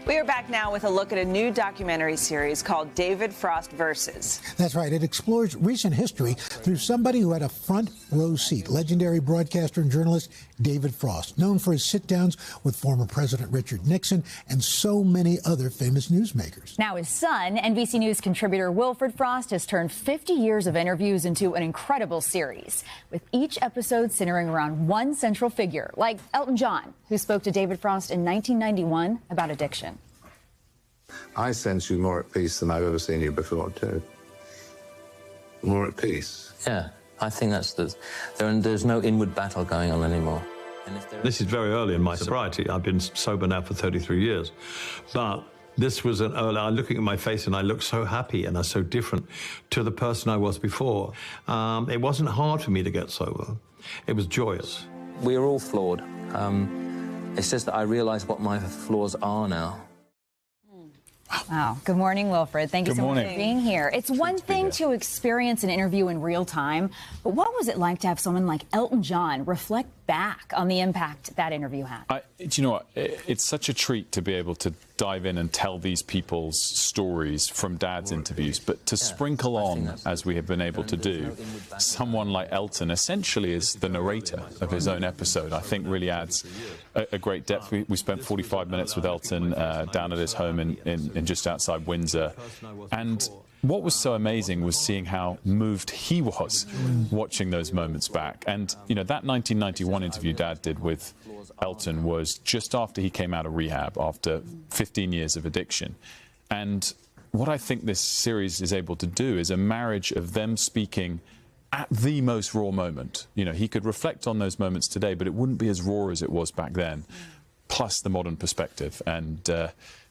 We are back now with a look at a new documentary series called David Frost Versus. That's right. It explores recent history through somebody who had a front row seat. Legendary broadcaster and journalist David Frost, known for his sit-downs with former President Richard Nixon and so many other famous newsmakers. Now his son, NBC News contributor Wilfred Frost, has turned 50 years of interviews into an incredible series, with each episode centering around one central figure, like Elton John, who spoke to David Frost in 1991 about addiction. I sense you more at peace than I've ever seen you before, too. More at peace. Yeah, I think there's no inward battle going on anymore. This is very early in my sobriety. I've been sober now for 33 years. But this was an early, I'm looking at my face and I look so happy and I'm so different to the person I was before. It wasn't hard for me to get sober. It was joyous. We're all flawed. It's just that I realise what my flaws are now. Wow. Good morning, Wilfred. Thank you so much for being here. It's one thing to experience an interview in real time, but what was it like to have someone like Elton John reflect back on the impact that interview had? Do you know what? It's such a treat to be able to dive in and tell these people's stories from Dad's interviews, but to sprinkle on, as we have been able to do, someone like Elton essentially is the narrator of his own episode, I think really adds a great depth. We spent 45 minutes with Elton down at his home in just outside Windsor, and what was so amazing was seeing how moved he was watching those moments back. And, you know, that 1991 interview Dad did with Elton was just after he came out of rehab, after 15 years of addiction. And what I think this series is able to do is a marriage of them speaking at the most raw moment. You know, he could reflect on those moments today, but it wouldn't be as raw as it was back then, plus the modern perspective. And,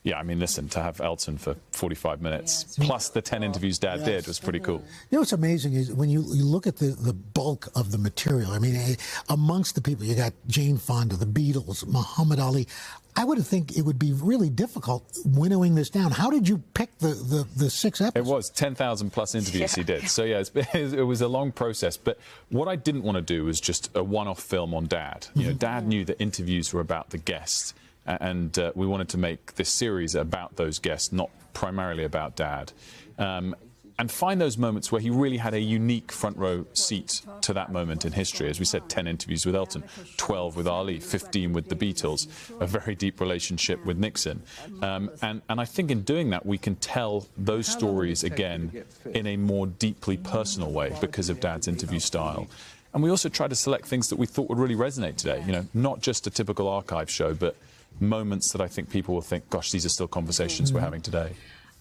yeah, I mean, listen, to have Elton for 45 minutes, plus the 10 interviews Dad did, was pretty cool. You know what's amazing is when you look at the bulk of the material, I mean, amongst the people, you got Jane Fonda, the Beatles, Muhammad Ali. I would think it would be really difficult winnowing this down. How did you pick the 6 episodes? It was 10,000 plus interviews he did. So, yeah, it was a long process. But what I didn't want to do was just a one-off film on Dad. You know, Dad knew that interviews were about the guest. And we wanted to make this series about those guests, not primarily about Dad. And find those moments where he really had a unique front row seat to that moment in history. As we said, 10 interviews with Elton, 12 with Ali, 15 with the Beatles, a very deep relationship with Nixon. And I think in doing that, we can tell those stories again in a more deeply personal way because of Dad's interview style. And we also tried to select things that we thought would really resonate today. You know, not just a typical archive show, but moments that I think people will think, gosh, these are still conversations we're having today.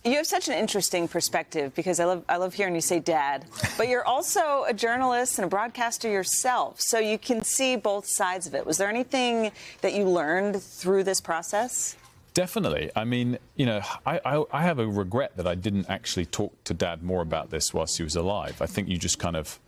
You have such an interesting perspective because I love hearing you say Dad, but you're also a journalist and a broadcaster yourself, so you can see both sides of it. Was there anything that you learned through this process? Definitely. I mean, you know, I have a regret that I didn't actually talk to Dad more about this whilst he was alive. I think you just kind of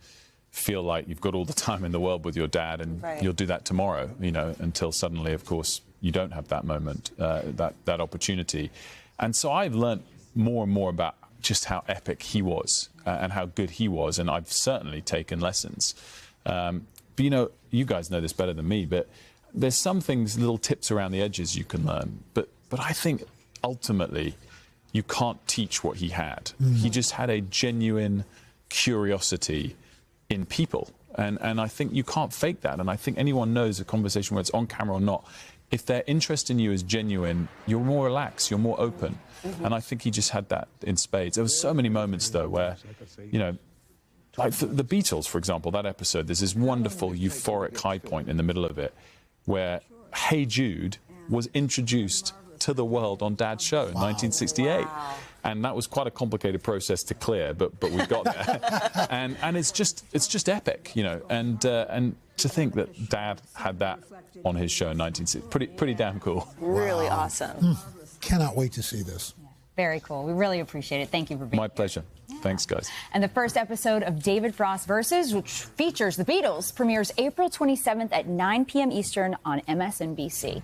feel like you've got all the time in the world with your dad and you'll do that tomorrow, you know, until suddenly, of course, you don't have that moment, that opportunity. And so I've learnt more and more about just how epic he was and how good he was, and I've certainly taken lessons. But, you know, you guys know this better than me, but there's some things, little tips around the edges you can learn. But I think ultimately you can't teach what he had. He just had a genuine curiosity in people. And I think you can't fake that. And I think anyone knows a conversation, whether it's on camera or not, if their interest in you is genuine, you're more relaxed, you're more open. And I think he just had that in spades. There were so many moments, though, where, you know, like the Beatles, for example, that episode, there's this wonderful euphoric high point in the middle of it where Hey Jude was introduced to the world on Dad's show in 1968. Wow. And that was quite a complicated process to clear, but we got there. and it's just epic, you know. And to think that Dad had that on his show in 1960, pretty damn cool. Really awesome. Cannot wait to see this. Very cool. We really appreciate it. Thank you for being here. My pleasure. Thanks, guys. And the first episode of David Frost Versus, which features the Beatles, premieres April 27th at 9 p.m. Eastern on MSNBC.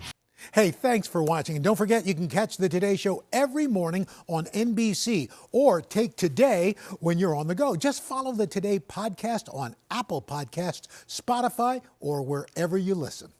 Hey, thanks for watching. And don't forget, you can catch the Today Show every morning on NBC or take Today when you're on the go. Just follow the Today podcast on Apple Podcasts, Spotify, or wherever you listen.